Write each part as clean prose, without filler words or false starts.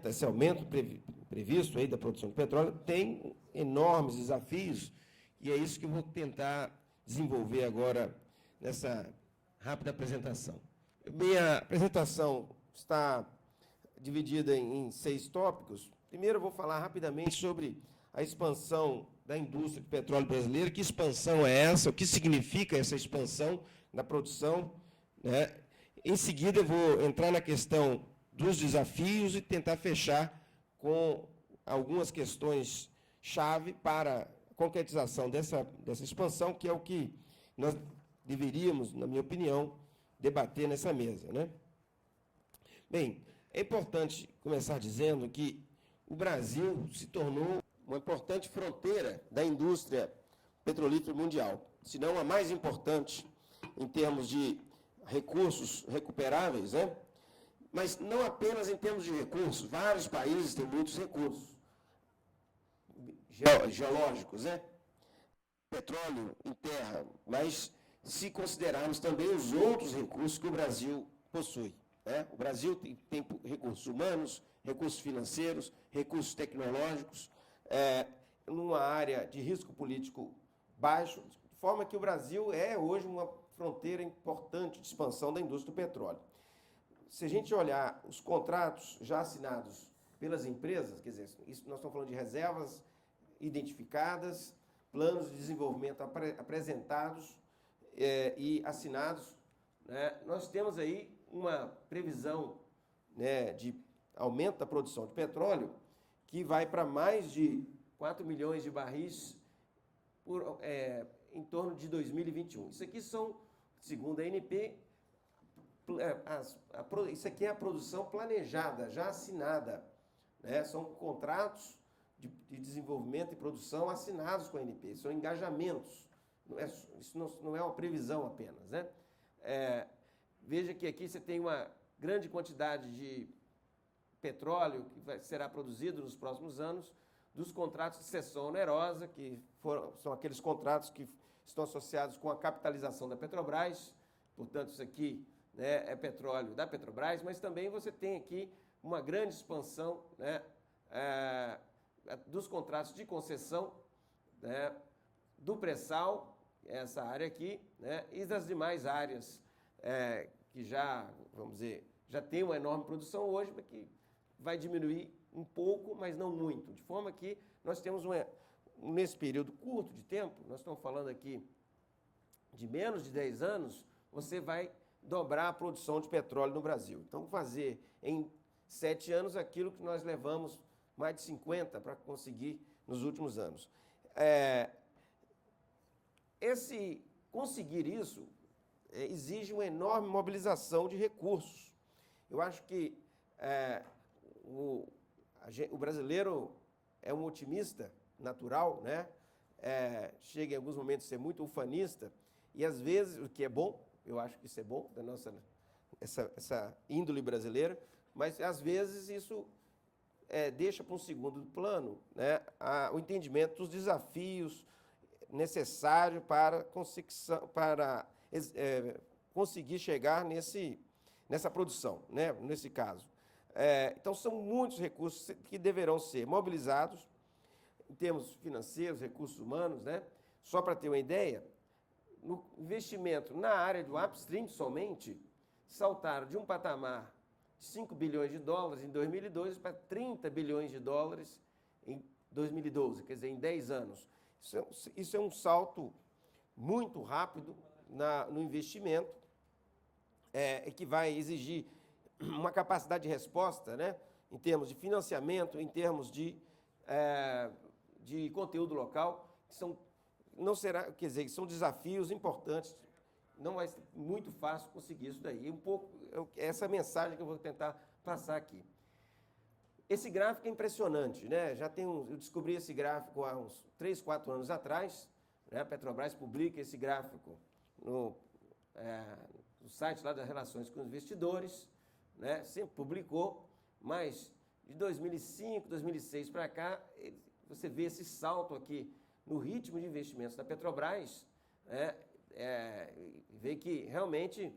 esse aumento previsto aí da produção de petróleo tem enormes desafios, e é isso que eu vou tentar desenvolver agora nessa rápida apresentação. Minha apresentação está dividida em 6 tópicos. Primeiro, eu vou falar rapidamente sobre a expansão da indústria de petróleo brasileira. Que expansão é essa? O que significa essa expansão da produção, né? Em seguida, eu vou entrar na questão dos desafios e tentar fechar com algumas questões-chave para a concretização dessa expansão, que é o que nós deveríamos, na minha opinião, debater nessa mesa, né? Bem, é importante começar dizendo que o Brasil se tornou uma importante fronteira da indústria petrolífera mundial, se não a mais importante em termos de recursos recuperáveis, né? Mas não apenas em termos de recursos, vários países têm muitos recursos geológicos, né? Petróleo em terra, mas se considerarmos também os outros recursos que o Brasil possui, né? O Brasil tem recursos humanos, recursos financeiros, recursos tecnológicos, numa área de risco político baixo, de forma que o Brasil é hoje uma fronteira importante de expansão da indústria do petróleo. Se a gente olhar os contratos já assinados pelas empresas, quer dizer, isso nós estamos falando de reservas identificadas, planos de desenvolvimento apresentados e assinados, né? Nós temos aí uma previsão, né, de aumento da produção de petróleo que vai para mais de 4 milhões de barris em torno de 2021. Isso aqui são, segundo a ANP, isso aqui é a produção planejada, já assinada, né? São contratos de desenvolvimento e produção assinados com a ANP, são engajamentos, isso não é uma previsão apenas, né? Veja que aqui você tem uma grande quantidade de petróleo que será produzido nos próximos anos, dos contratos de cessão onerosa, que são aqueles contratos que estão associados com a capitalização da Petrobras, portanto, isso aqui, né, é petróleo da Petrobras, mas também você tem aqui uma grande expansão, né, dos contratos de concessão, né, do pré-sal, essa área aqui, né, e das demais áreas que já, vamos dizer, já tem uma enorme produção hoje, mas que vai diminuir um pouco, mas não muito, de forma que nós temos nesse período curto de tempo, nós estamos falando aqui de menos de 10 anos, você vai dobrar a produção de petróleo no Brasil. Então, fazer em 7 anos aquilo que nós levamos mais de 50 para conseguir nos últimos anos. Conseguir isso exige uma enorme mobilização de recursos. Eu acho que o brasileiro é um otimista natural, né? Chega em alguns momentos a ser muito ufanista, e às vezes, o que é bom, eu acho que isso é bom, da nossa essa índole brasileira, mas às vezes isso deixa para um segundo plano, né, o entendimento dos desafios necessários para conseguir chegar nessa produção, né, nesse caso. Então, são muitos recursos que deverão ser mobilizados em termos financeiros, recursos humanos, né? Só para ter uma ideia, no investimento na área do upstream somente, saltaram de um patamar de 5 bilhões de dólares em 2002 para 30 bilhões de dólares em 2012, quer dizer, em 10 anos. Isso é um salto muito rápido no investimento, que vai exigir uma capacidade de resposta, né, em termos de financiamento, em termos de conteúdo local, que são desafios importantes. Não vai ser muito fácil conseguir isso daí. Essa mensagem que eu vou tentar passar aqui. Esse gráfico é impressionante, né? Eu descobri esse gráfico há uns 3, 4 anos atrás, né? A Petrobras publica esse gráfico no site lá das relações com os investidores, né? Sempre publicou, mas de 2005, 2006 para cá, você vê esse salto aqui no ritmo de investimentos da Petrobras, né? Vê que realmente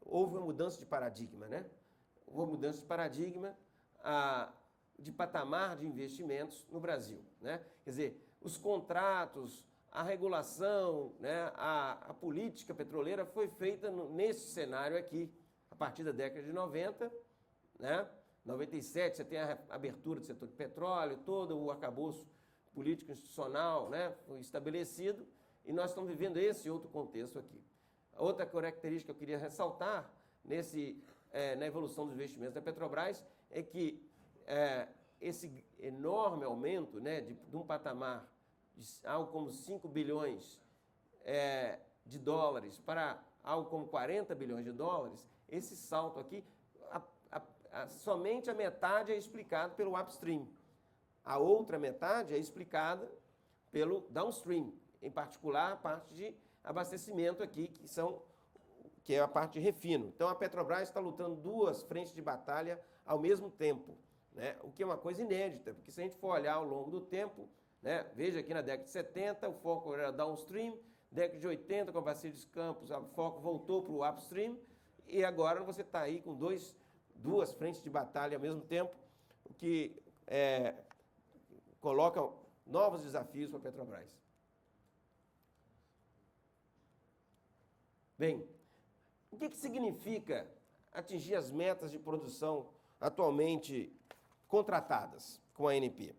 houve uma mudança de paradigma, né? Houve uma mudança de paradigma, de patamar de investimentos no Brasil, né? Quer dizer, os contratos, a regulação, né, a política petroleira foi feita nesse cenário aqui, a partir da década de 90, né? 97, você tem a abertura do setor de petróleo, todo o arcabouço político institucional, né, foi estabelecido, e nós estamos vivendo esse outro contexto aqui. A outra característica que eu queria ressaltar na evolução dos investimentos da Petrobras é que esse enorme aumento, né, de um patamar de algo como 5 bilhões de dólares para algo como 40 bilhões de dólares, esse salto aqui, somente a metade é explicado pelo upstream. A outra metade é explicada pelo downstream, em particular a parte de abastecimento aqui, que é a parte de refino. Então, a Petrobras está lutando duas frentes de batalha ao mesmo tempo, né? O que é uma coisa inédita, porque se a gente for olhar ao longo do tempo, né, veja aqui na década de 70, o foco era downstream, década de 80, com a bacia dos Campos, o foco voltou para o upstream, e agora você está aí com duas frentes de batalha ao mesmo tempo, o que coloca novos desafios para a Petrobras. Bem, o que significa atingir as metas de produção atualmente contratadas com a ANP?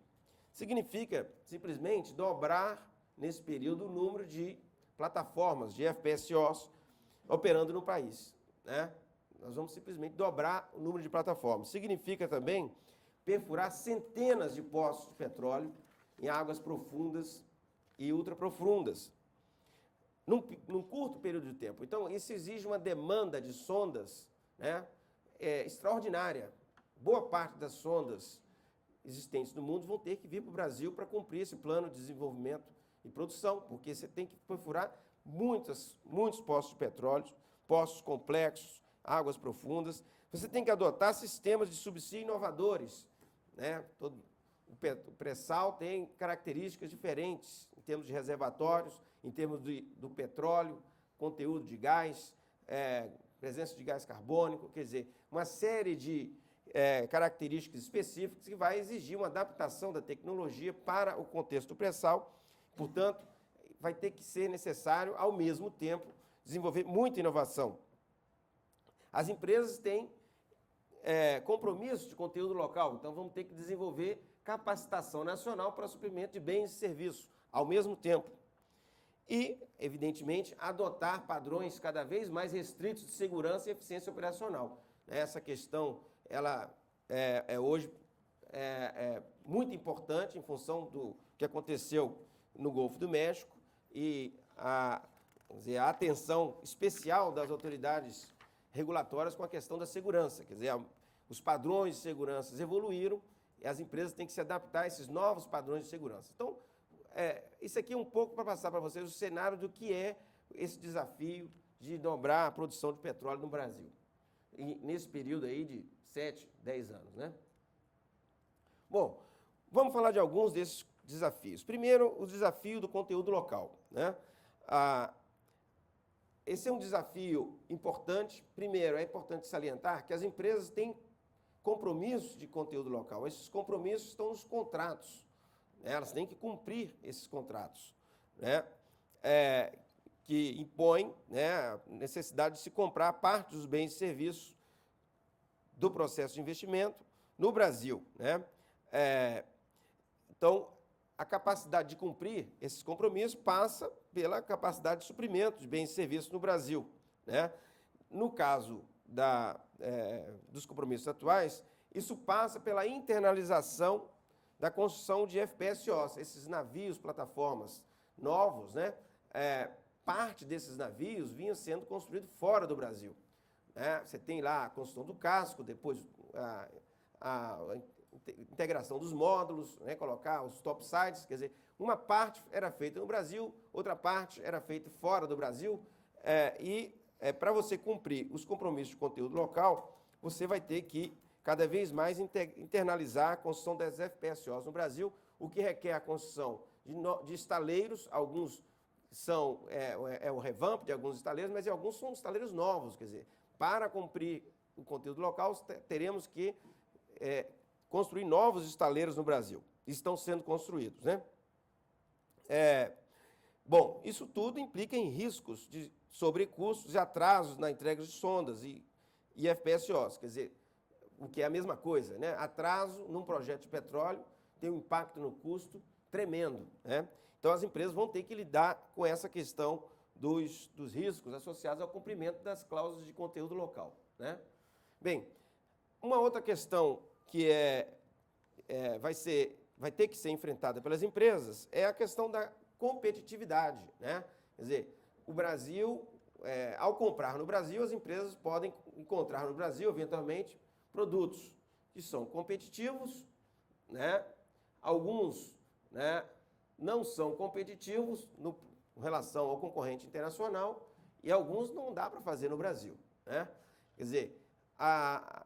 Significa simplesmente dobrar, nesse período, o número de plataformas de FPSOs operando no país, né? Nós vamos simplesmente dobrar o número de plataformas. Significa também perfurar centenas de poços de petróleo em águas profundas e ultraprofundas, num curto período de tempo. Então, isso exige uma demanda de sondas, né, extraordinária. Boa parte das sondas existentes no mundo vão ter que vir para o Brasil para cumprir esse plano de desenvolvimento e produção, porque você tem que perfurar muitos poços de petróleo, poços complexos, águas profundas. Você tem que adotar sistemas de subsídio inovadores, né? O pré-sal tem características diferentes em termos de reservatórios, em termos do petróleo, conteúdo de gás, presença de gás carbônico, quer dizer, uma série de características específicas que vai exigir uma adaptação da tecnologia para o contexto do pré-sal. Portanto, vai ter que ser necessário, ao mesmo tempo, desenvolver muita inovação. As empresas têm compromissos de conteúdo local, então vamos ter que desenvolver capacitação nacional para suprimento de bens e serviços, ao mesmo tempo. E, evidentemente, adotar padrões cada vez mais restritos de segurança e eficiência operacional. Essa questão ela hoje muito importante em função do que aconteceu no Golfo do México e a atenção especial das autoridades regulatórias com a questão da segurança. Quer dizer, os padrões de segurança evoluíram e as empresas têm que se adaptar a esses novos padrões de segurança. Então, isso aqui é um pouco para passar para vocês o cenário do que é esse desafio de dobrar a produção de petróleo no Brasil, e nesse período aí de 7, 10 anos, né? Bom, vamos falar de alguns desses desafios. Primeiro, o desafio do conteúdo local, né? Esse é um desafio importante. Primeiro, é importante salientar que as empresas têm compromissos de conteúdo local. Esses compromissos estão nos contratos, né? Elas têm que cumprir esses contratos, né? Que impõem, né, a necessidade de se comprar parte dos bens e serviços do processo de investimento no Brasil, né? Então, a capacidade de cumprir esses compromissos passa pela capacidade de suprimento de bens e serviços no Brasil, né? No caso dos compromissos atuais, isso passa pela internalização da construção de FPSOs, esses navios, plataformas novos, né? Parte desses navios vinham sendo construídos fora do Brasil, né? Você tem lá a construção do casco, depois a integração dos módulos, né? Colocar os topsides, quer dizer, uma parte era feita no Brasil, outra parte era feita fora do Brasil, para você cumprir os compromissos de conteúdo local, você vai ter que cada vez mais internalizar a construção das FPSOs no Brasil, o que requer a construção de estaleiros, alguns são o revamp de alguns estaleiros, mas alguns são estaleiros novos, quer dizer, para cumprir o conteúdo local, teremos que construir novos estaleiros no Brasil. Estão sendo construídos, né? Bom, isso tudo implica em riscos de sobrecustos e atrasos na entrega de sondas e FPSOs, quer dizer, o que é a mesma coisa, né? Atraso num projeto de petróleo tem um impacto no custo tremendo, né? Então, as empresas vão ter que lidar com essa questão dos riscos associados ao cumprimento das cláusulas de conteúdo local, né? Bem, uma outra questão que vai ter que ser enfrentada pelas empresas é a questão da competitividade, né? Quer dizer, o Brasil, ao comprar no Brasil, as empresas podem encontrar no Brasil, eventualmente, produtos que são competitivos, né? Alguns, né, não são competitivos em relação ao concorrente internacional e alguns não dá para fazer no Brasil, né? Quer dizer, a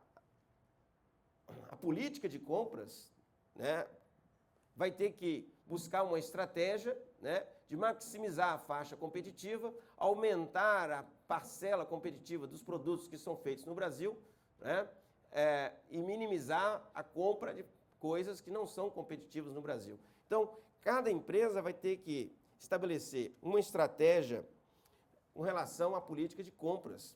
política de compras, né, vai ter que buscar uma estratégia, né, de maximizar a faixa competitiva, aumentar a parcela competitiva dos produtos que são feitos no Brasil, né, e minimizar a compra de coisas que não são competitivas no Brasil. Então, cada empresa vai ter que estabelecer uma estratégia com relação à política de compras,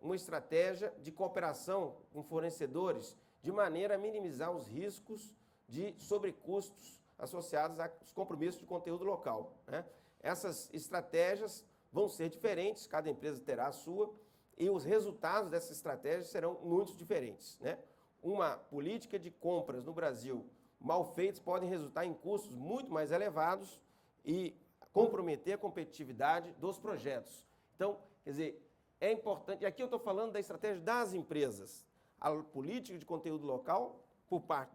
uma estratégia de cooperação com fornecedores, de maneira a minimizar os riscos de sobrecustos associados aos compromissos de conteúdo local, né? Essas estratégias vão ser diferentes, cada empresa terá a sua, e os resultados dessas estratégias serão muito diferentes, né? Uma política de compras no Brasil mal feitas podem resultar em custos muito mais elevados e comprometer a competitividade dos projetos. Então, quer dizer, é importante, e aqui eu estou falando da estratégia das empresas, a política de conteúdo local, por parte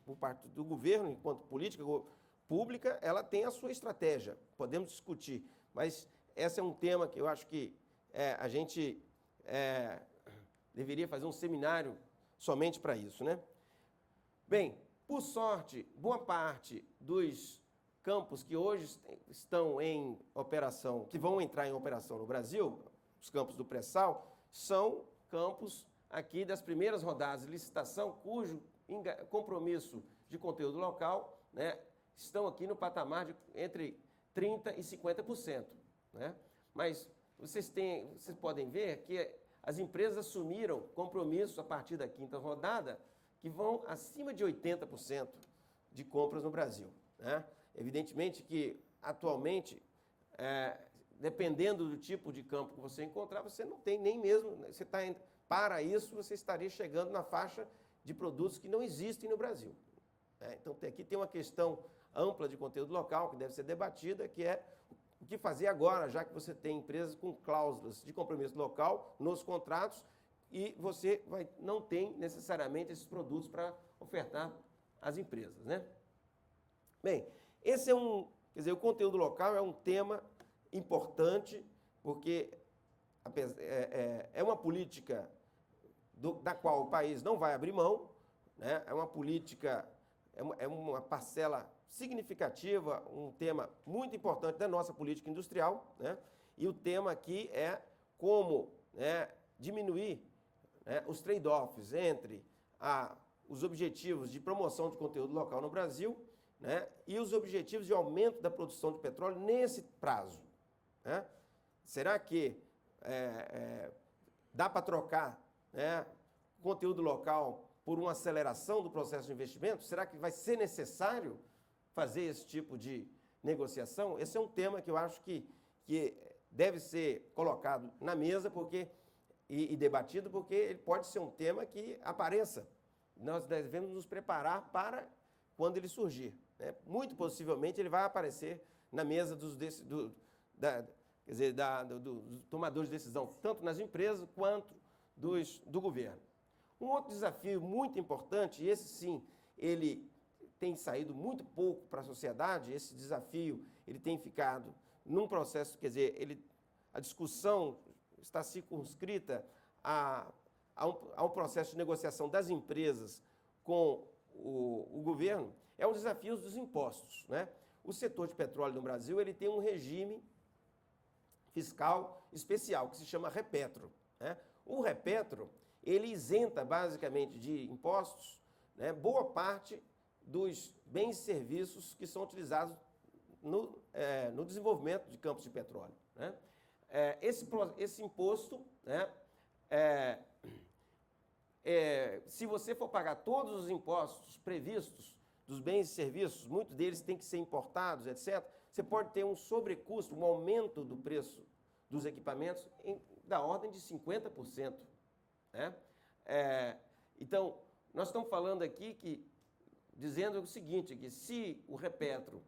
por parte do governo, enquanto política pública, ela tem a sua estratégia, podemos discutir, mas esse é um tema que eu acho que a gente deveria fazer um seminário somente para isso, né? Bem, por sorte, boa parte dos campos que hoje estão em operação, que vão entrar em operação no Brasil, os campos do pré-sal, são campos aqui das primeiras rodadas de licitação, cujo compromisso de conteúdo local, né, estão aqui no patamar de entre 30% e 50%. Né? Mas vocês podem ver que as empresas assumiram compromissos a partir da quinta rodada que vão acima de 80% de compras no Brasil. Né? Evidentemente que, atualmente, dependendo do tipo de campo que você encontrar, você não tem nem mesmo, para isso, você estaria chegando na faixa de produtos que não existem no Brasil. Então, aqui tem uma questão ampla de conteúdo local que deve ser debatida, que é o que fazer agora, já que você tem empresas com cláusulas de compromisso local nos contratos e você não tem necessariamente esses produtos para ofertar às empresas, né? Bem, esse quer dizer, o conteúdo local é um tema importante, porque é uma política da qual o país não vai abrir mão, né? É uma política, é uma parcela significativa, um tema muito importante da nossa política industrial, né? E o tema aqui é como, né, diminuir, né, os trade-offs entre os objetivos de promoção de conteúdo local no Brasil, né, e os objetivos de aumento da produção de petróleo nesse prazo. Né? Será que dá para trocar, né, conteúdo local por uma aceleração do processo de investimento? Será que vai ser necessário fazer esse tipo de negociação? Esse é um tema que eu acho que deve ser colocado na mesa e debatido, porque ele pode ser um tema que apareça. Nós devemos nos preparar para quando ele surgir. Né? Muito possivelmente ele vai aparecer na mesa dos tomadores de decisão, tanto nas empresas quanto do governo. Um outro desafio muito importante, e esse sim, ele tem saído muito pouco para a sociedade, esse desafio ele tem ficado num processo, quer dizer, a discussão está circunscrita a um processo de negociação das empresas com o governo, é um desafio dos impostos. Né? O setor de petróleo no Brasil ele tem um regime fiscal especial, que se chama Repetro. Né? O Repetro, ele isenta basicamente de impostos né, boa parte dos bens e serviços que são utilizados no desenvolvimento de campos de petróleo, né? Esse imposto, né, se você for pagar todos os impostos previstos dos bens e serviços, muitos deles têm que ser importados, etc., você pode ter um sobrecusto, um aumento do preço dos equipamentos da ordem de 50%. Né? Então, nós estamos falando aqui dizendo o seguinte, que se o Repetro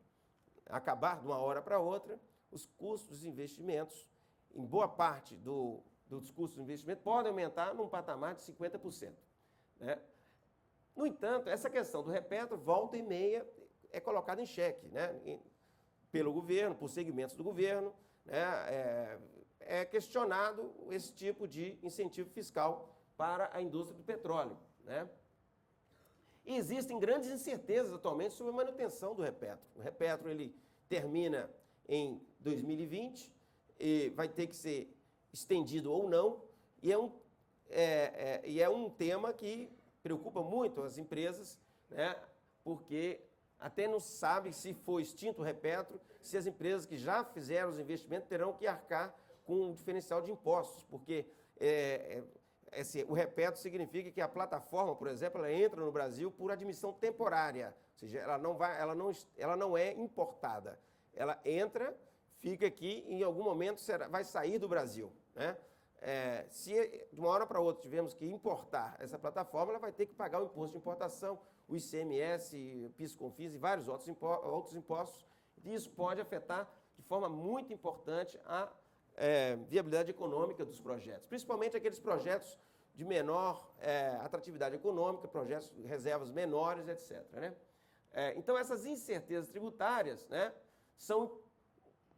acabar de uma hora para outra, os custos dos investimentos, em boa parte dos custos de investimento, podem aumentar num patamar de 50%. Né? No entanto, essa questão do Repetro, volta e meia, é colocada em xeque, né? Pelo governo, por segmentos do governo, né? É questionado esse tipo de incentivo fiscal para a indústria do petróleo, né? E existem grandes incertezas atualmente sobre a manutenção do Repetro. O Repetro ele termina em 2020 e vai ter que ser estendido ou não, e é um tema que preocupa muito as empresas, né? Porque até não se sabe se for extinto o Repetro, se as empresas que já fizeram os investimentos terão que arcar com um diferencial de impostos, porque o Repetro significa que a plataforma, por exemplo, ela entra no Brasil por admissão temporária, ou seja, ela não é importada. Ela entra, fica aqui e em algum momento vai sair do Brasil, né? Se de uma hora para outra tivermos que importar essa plataforma, ela vai ter que pagar o imposto de importação, o ICMS, PIS/COFINS e vários outros impostos. E isso pode afetar de forma muito importante a viabilidade econômica dos projetos, principalmente aqueles projetos de menor atratividade econômica, projetos de reservas menores, etc. Né? Então, essas incertezas tributárias, né, são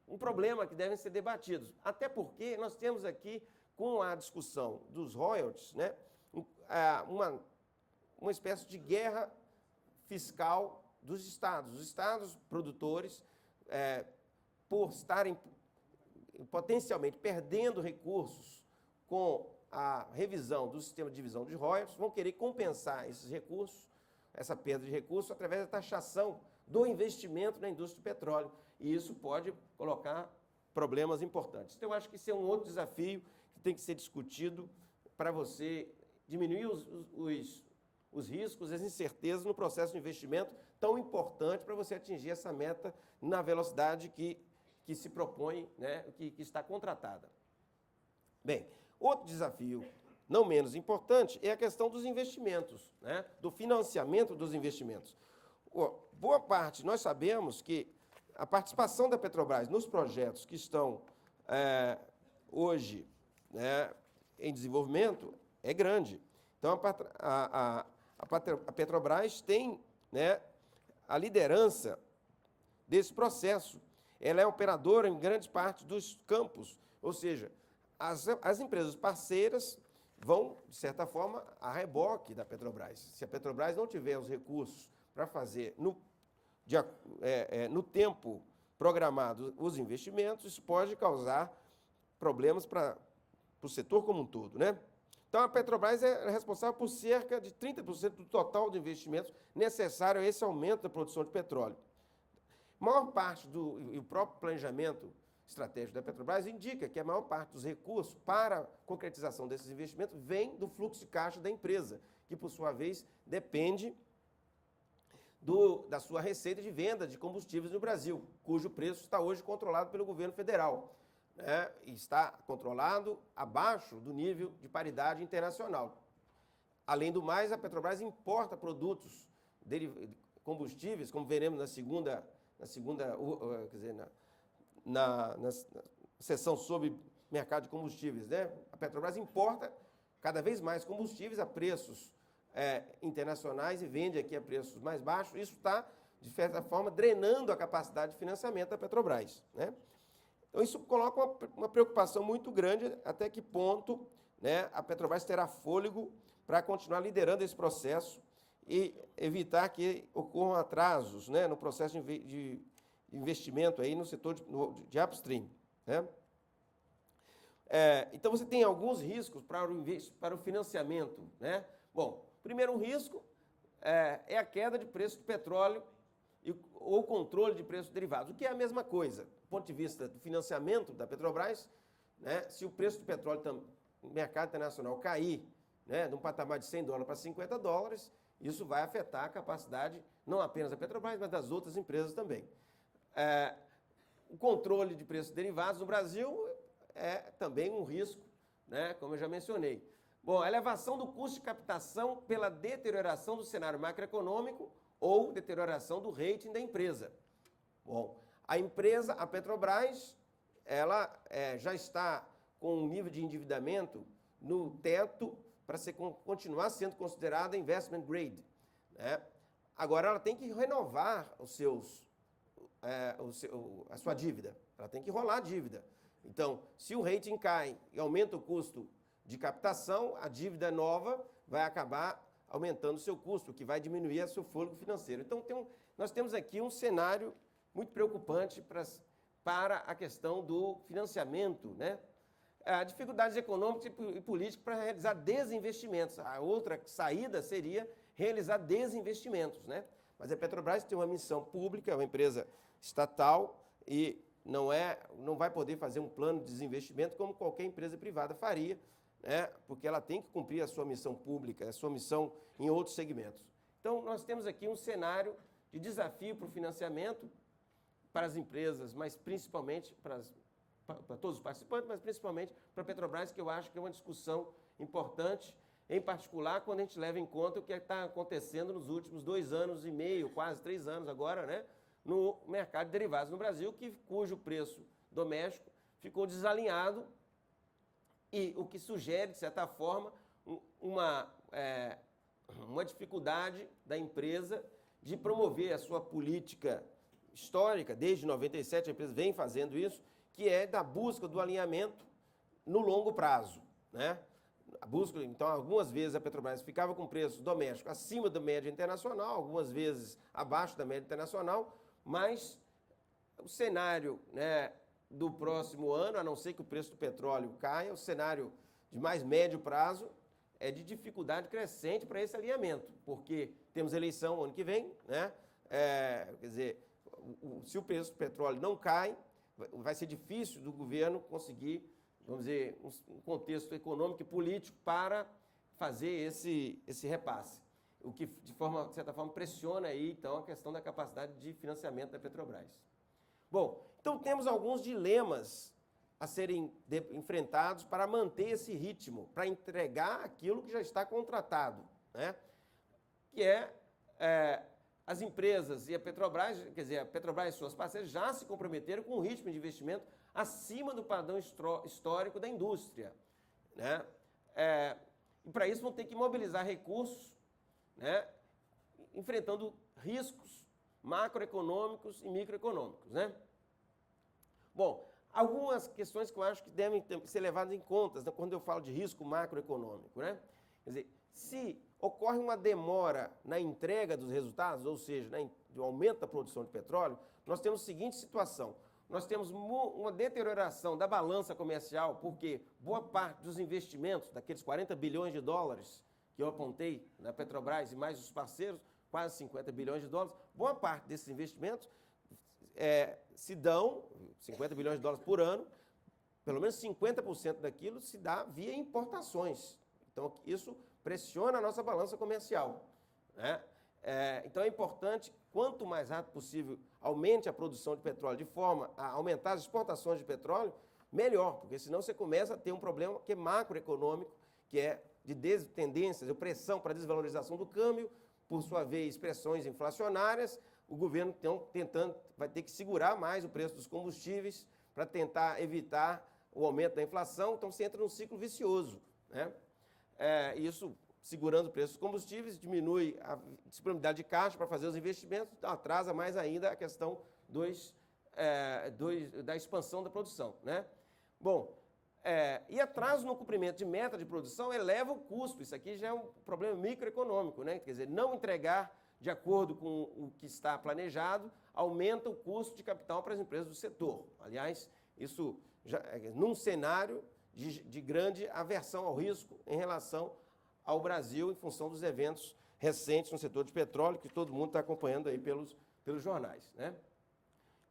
um problema que devem ser debatidos, até porque nós temos aqui, com a discussão dos royalties, né, uma espécie de guerra fiscal dos estados. Os estados produtores, por estarem potencialmente perdendo recursos com a revisão do sistema de divisão de royalties, vão querer compensar esses recursos, essa perda de recursos, através da taxação do investimento na indústria do petróleo. E isso pode colocar problemas importantes. Então, eu acho que esse é um outro desafio que tem que ser discutido para você diminuir os riscos, as incertezas no processo de investimento tão importante para você atingir essa meta na velocidade que se propõe, né, que está contratada. Bem, outro desafio não menos importante é a questão dos investimentos, né, do financiamento dos investimentos. Boa parte, nós sabemos que a participação da Petrobras nos projetos que estão hoje, né, em desenvolvimento é grande. Então, a Petrobras tem, né, a liderança desse processo. Ela é operadora em grande parte dos campos, ou seja, as empresas parceiras vão, de certa forma, a reboque da Petrobras. Se a Petrobras não tiver os recursos para fazer no tempo programado os investimentos, isso pode causar problemas para o setor como um todo, né? Então, a Petrobras é responsável por cerca de 30% do total de investimentos necessário a esse aumento da produção de petróleo. A maior parte e o próprio planejamento estratégico da Petrobras indica que a maior parte dos recursos para a concretização desses investimentos vem do fluxo de caixa da empresa, que, por sua vez, depende da sua receita de venda de combustíveis no Brasil, cujo preço está hoje controlado pelo governo federal, né, e está controlado abaixo do nível de paridade internacional. Além do mais, a Petrobras importa produtos, combustíveis, como veremos na seção sobre mercado de combustíveis, né? A Petrobras importa cada vez mais combustíveis a preços internacionais e vende aqui a preços mais baixos. Isso está, de certa forma, drenando a capacidade de financiamento da Petrobras, né? Então, isso coloca uma preocupação muito grande até que ponto, né, a Petrobras terá fôlego para continuar liderando esse processo e evitar que ocorram atrasos, né, no processo de investimento aí no setor de upstream, né? Então, você tem alguns riscos para o financiamento, né? Bom, primeiro um risco é a queda de preço do petróleo ou controle de preços derivados, o que é a mesma coisa. Do ponto de vista do financiamento da Petrobras, né, se o preço do petróleo no mercado internacional cair, né, de um patamar de $100 para $50, isso vai afetar a capacidade não apenas da Petrobras, mas das outras empresas também. O controle de preços derivados no Brasil é também um risco, né, como eu já mencionei. Bom, a elevação do custo de captação pela deterioração do cenário macroeconômico ou deterioração do rating da empresa. Bom, a Petrobras, ela já está com um nível de endividamento no teto para continuar sendo considerada investment grade, né? Agora, ela tem que renovar a sua dívida, ela tem que rolar a dívida. Então, se o rating cai e aumenta o custo de captação, a dívida nova vai acabar aumentando o seu custo, o que vai diminuir o seu fôlego financeiro. Então, nós temos aqui um cenário muito preocupante para a questão do financiamento, né? Dificuldades econômicas e políticas para realizar desinvestimentos. A outra saída seria realizar desinvestimentos, né? Mas a Petrobras tem uma missão pública, é uma empresa estatal e não vai poder fazer um plano de desinvestimento como qualquer empresa privada faria, né? Porque ela tem que cumprir a sua missão pública, a sua missão em outros segmentos. Então, nós temos aqui um cenário de desafio para o financiamento para as empresas, mas principalmente para todos os participantes, mas principalmente para a Petrobras, que eu acho que é uma discussão importante, em particular quando a gente leva em conta o que está acontecendo nos últimos 2 anos e meio, quase 3 anos agora, né, no mercado de derivados no Brasil, cujo preço doméstico ficou desalinhado e o que sugere, de certa forma, uma dificuldade da empresa de promover a sua política histórica. Desde 97 a empresa vem fazendo isso, que é da busca do alinhamento no longo prazo, né? Então, algumas vezes a Petrobras ficava com preço doméstico acima da média internacional, algumas vezes abaixo da média internacional, mas o cenário, né, do próximo ano, a não ser que o preço do petróleo caia, o cenário de mais médio prazo é de dificuldade crescente para esse alinhamento, porque temos eleição ano que vem, né? Quer dizer, se o preço do petróleo não cai, vai ser difícil do governo conseguir, vamos dizer, um contexto econômico e político para fazer esse repasse, o que, de certa forma, pressiona aí, então, a questão da capacidade de financiamento da Petrobras. Bom, então temos alguns dilemas a serem enfrentados para manter esse ritmo, para entregar aquilo que já está contratado, né? Que as empresas e a Petrobras, quer dizer, a Petrobras e suas parceiras já se comprometeram com um ritmo de investimento acima do padrão histórico da indústria, né? E para isso vão ter que mobilizar recursos, né, enfrentando riscos macroeconômicos e microeconômicos, né? Bom, algumas questões que eu acho que devem ser levadas em conta, né, quando eu falo de risco macroeconômico, né? Quer dizer, se ocorre uma demora na entrega dos resultados, ou seja, do aumento da produção de petróleo, nós temos a seguinte situação: nós temos uma deterioração da balança comercial, porque boa parte dos investimentos, daqueles 40 bilhões de dólares que eu apontei na Petrobras e mais os parceiros, quase 50 bilhões de dólares, boa parte desses investimentos se dão, 50 bilhões de dólares por ano, pelo menos 50% daquilo se dá via importações. Então, isso pressiona a nossa balança comercial, né? Então, é importante, quanto mais rápido possível, aumente a produção de petróleo de forma a aumentar as exportações de petróleo, melhor, porque senão você começa a ter um problema que é macroeconômico, que é de tendências, pressão para desvalorização do câmbio, por sua vez, pressões inflacionárias. O governo, então, vai ter que segurar mais o preço dos combustíveis para tentar evitar o aumento da inflação. Então, você entra num ciclo vicioso, né? Isso, segurando o preço dos combustíveis, diminui a disponibilidade de caixa para fazer os investimentos, atrasa mais ainda a questão da expansão da produção, né? Bom, e atraso no cumprimento de meta de produção eleva o custo. Isso aqui já é um problema microeconômico, né? Quer dizer, não entregar de acordo com o que está planejado aumenta o custo de capital para as empresas do setor. Aliás, isso já num cenário de grande aversão ao risco em relação ao Brasil, em função dos eventos recentes no setor de petróleo, que todo mundo está acompanhando aí pelos jornais, né?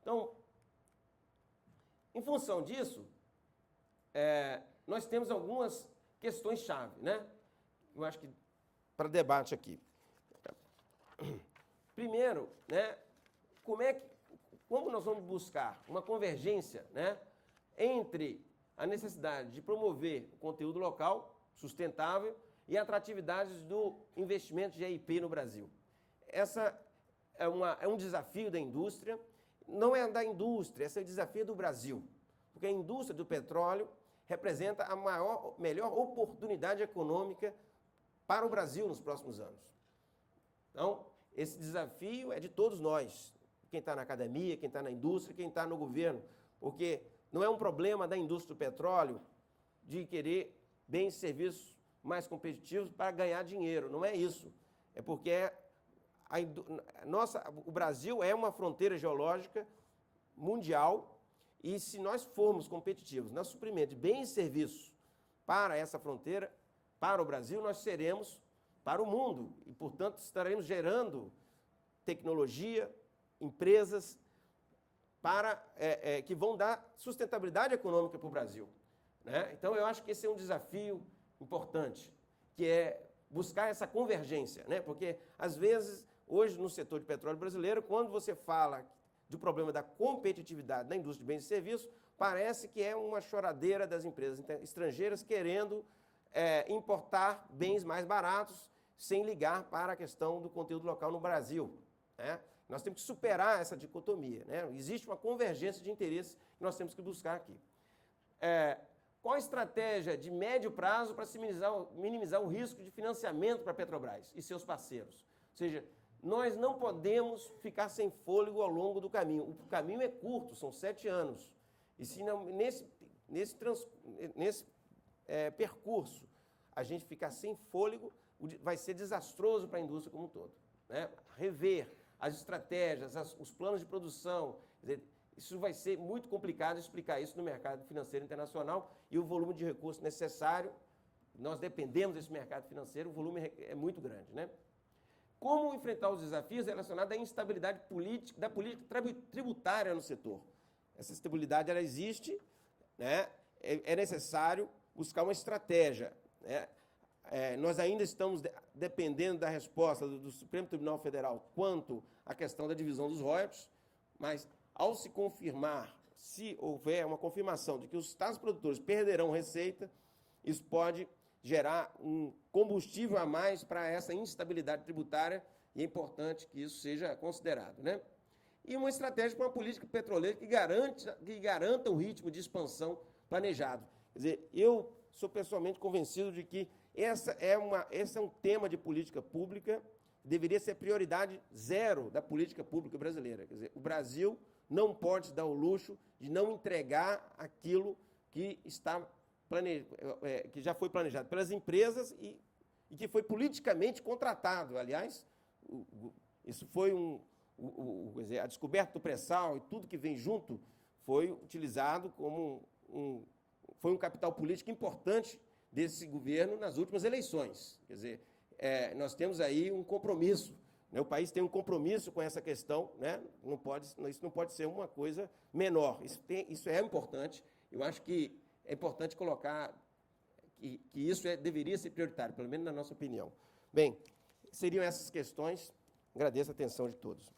Então, em função disso, nós temos algumas questões-chave, né? Eu acho que para debate aqui. Primeiro, né, como nós vamos buscar uma convergência, né, entre a necessidade de promover o conteúdo local, sustentável, e a atratividade do investimento de EIP no Brasil. Essa é um desafio da indústria, não é da indústria, esse é o desafio do Brasil, porque a indústria do petróleo representa a melhor oportunidade econômica para o Brasil nos próximos anos. Então, esse desafio é de todos nós, quem está na academia, quem está na indústria, quem está no governo, porque não é um problema da indústria do petróleo de querer bens e serviços mais competitivos para ganhar dinheiro, não é isso. É porque o Brasil é uma fronteira geológica mundial e se nós formos competitivos no suprimento de bens e serviços para essa fronteira, para o Brasil, nós seremos para o mundo e, portanto, estaremos gerando tecnologia, empresas que vão dar sustentabilidade econômica para o Brasil, né? Então, eu acho que esse é um desafio importante, que é buscar essa convergência, né? Porque, às vezes, hoje, no setor de petróleo brasileiro, quando você fala do problema da competitividade da indústria de bens e serviços, parece que é uma choradeira das empresas estrangeiras querendo importar bens mais baratos sem ligar para a questão do conteúdo local no Brasil, né? Nós temos que superar essa dicotomia, né? Existe uma convergência de interesses que nós temos que buscar aqui. Qual a estratégia de médio prazo para minimizar o risco de financiamento para a Petrobras e seus parceiros? Ou seja, nós não podemos ficar sem fôlego ao longo do caminho. O caminho é curto, são 7 anos. E se não, nesse percurso a gente ficar sem fôlego, vai ser desastroso para a indústria como um todo, né? Rever as estratégias, os planos de produção, quer dizer, isso vai ser muito complicado explicar isso no mercado financeiro internacional e o volume de recursos necessário, nós dependemos desse mercado financeiro, o volume é muito grande, né? Como enfrentar os desafios relacionados à instabilidade da política tributária no setor? Essa instabilidade ela existe, né? É necessário buscar uma estratégia, né? Nós ainda estamos dependendo da resposta do Supremo Tribunal Federal quanto à questão da divisão dos royalties, mas ao se confirmar, se houver uma confirmação de que os estados produtores perderão receita, isso pode gerar um combustível a mais para essa instabilidade tributária e é importante que isso seja considerado, né? E uma estratégia para uma política petroleira que garanta um ritmo de expansão planejado. Quer dizer, eu sou pessoalmente convencido de que esse é um tema de política pública que deveria ser prioridade zero da política pública brasileira. Quer dizer, o Brasil não pode se dar o luxo de não entregar aquilo que que já foi planejado pelas empresas e que foi politicamente contratado. Aliás, isso foi quer dizer, a descoberta do pré-sal e tudo que vem junto foi utilizado como foi um capital político importante desse governo nas últimas eleições. Quer dizer, nós temos aí um compromisso, né? O país tem um compromisso com essa questão, né? Isso não pode ser uma coisa menor. Isso é importante. Eu acho que é importante colocar que isso deveria ser prioritário, pelo menos na nossa opinião. Bem, seriam essas questões. Agradeço a atenção de todos.